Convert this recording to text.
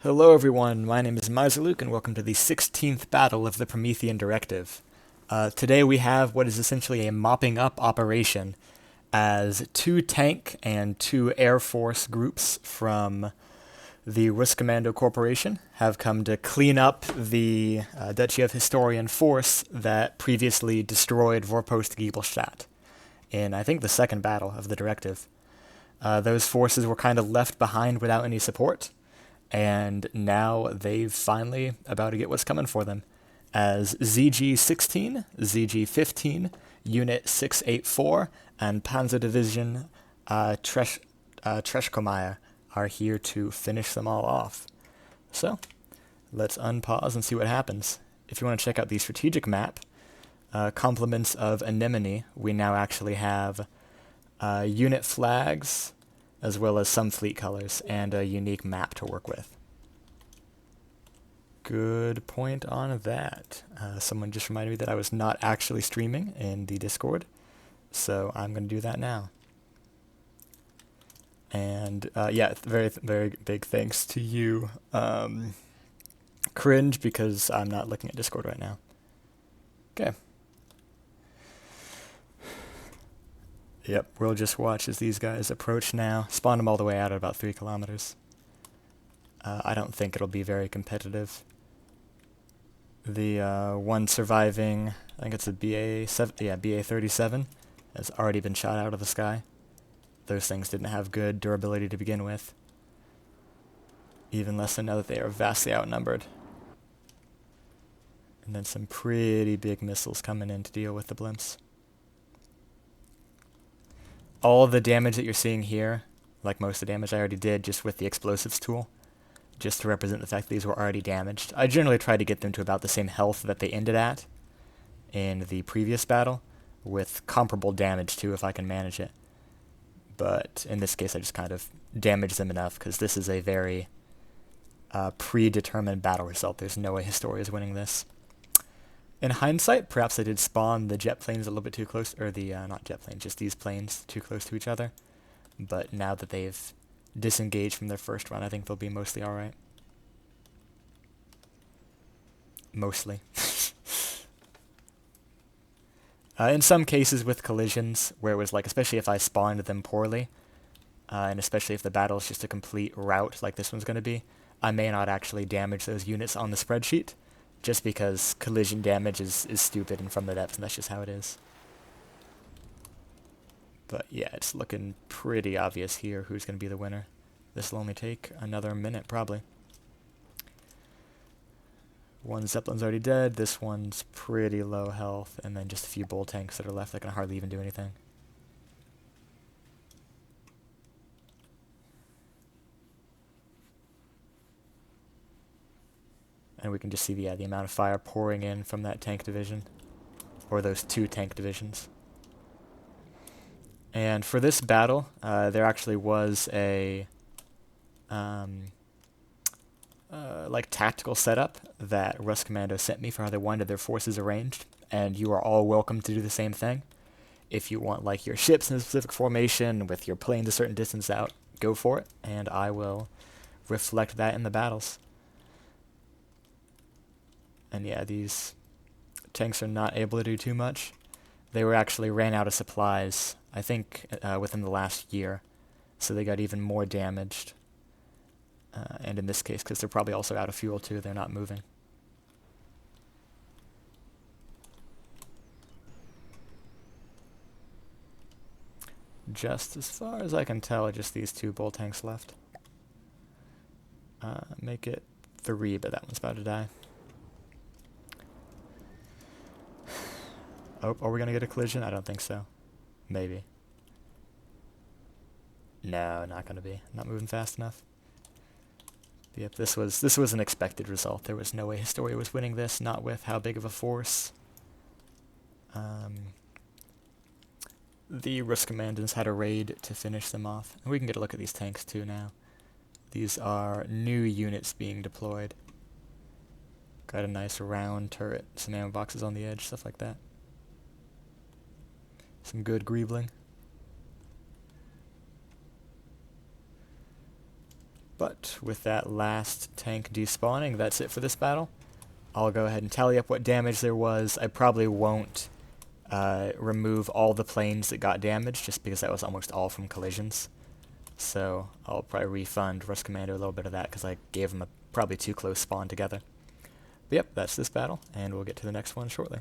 Hello everyone, my name is Luke, and welcome to the 16th battle of the Promethean Directive. Today we have what is essentially a mopping up operation as two tank and two Air Force groups from the Ruscommando Corporation have come to clean up the Duchy of Historian force that previously destroyed Vorpost Giebelstadt in, I think, the second battle of the Directive. Those forces were kind of left behind without any support, and now they've finally about to get what's coming for them, as ZG-16, ZG-15, Unit 684, and Panzer Division Treshkomeyer are here to finish them all off. So, let's unpause and see what happens. If you want to check out the strategic map, complements of Anemone, we now actually have unit flags, as well as some fleet colors, and a unique map to work with. Good point on that. Someone just reminded me that I was not actually streaming in the Discord, so I'm going to do that now. And yeah, very, very big thanks to you, Cringe, because I'm not looking at Discord right now. Okay. Yep, we'll just watch as these guys approach now. Spawn them all the way out at about 3 kilometers. I don't think it'll be very competitive. The one surviving, I think it's a BA-37, has already been shot out of the sky. Those things didn't have good durability to begin with. Even less so now that they are vastly outnumbered. And then some pretty big missiles coming in to deal with the blimps. All of the damage that you're seeing here, like most of the damage I already did just with the explosives tool, just to represent the fact that these were already damaged. I generally try to get them to about the same health that they ended at in the previous battle, with comparable damage too if I can manage it. But in this case I just kind of damaged them enough, because this is a very predetermined battle result. There's no way Historia is winning this. In hindsight, perhaps I did spawn the jet planes a little bit too close, or the, not jet planes, just these planes too close to each other. But now that they've disengaged from their first run, I think they'll be mostly alright. Mostly. In some cases with collisions, where it was like, especially if I spawned them poorly, and especially if the battle is just a complete rout like this one's going to be, I may not actually damage those units on the spreadsheet, just because collision damage is stupid and from the depths, and that's just how it is. But yeah, it's looking pretty obvious here who's going to be the winner. This will only take another minute, probably. One Zeppelin's already dead, this one's pretty low health, and then just a few bull tanks that are left that can hardly even do anything. And we can just see the amount of fire pouring in from that tank division, or those two tank divisions. And for this battle, there actually was a like tactical setup that Ruscommando sent me for how they wanted their forces arranged, and you are all welcome to do the same thing. If you want like your ships in a specific formation with your planes a certain distance out, go for it, and I will reflect that in the battles. And yeah, these tanks are not able to do too much. They were actually ran out of supplies, I think, within the last year, so they got even more damaged. And in this case, because they're probably also out of fuel too, they're not moving. Just as far as I can tell, just these two bull tanks left. Make it 3, but that one's about to die. Oh, are we going to get a collision? I don't think so. Maybe. No, not going to be. Not moving fast enough. Yep, this was an expected result. There was no way Historia was winning this, not with how big of a force. The Ruscommandans had a raid to finish them off. And we can get a look at these tanks too now. These are new units being deployed. Got a nice round turret, some ammo boxes on the edge, stuff like that. Some good greebling. But with that last tank despawning, that's it for this battle. I'll go ahead and tally up what damage there was. I probably won't remove all the planes that got damaged, just because that was almost all from collisions. So I'll probably refund Ruscommando a little bit of that, because I gave him a probably too close spawn together. But yep, that's this battle, and we'll get to the next one shortly.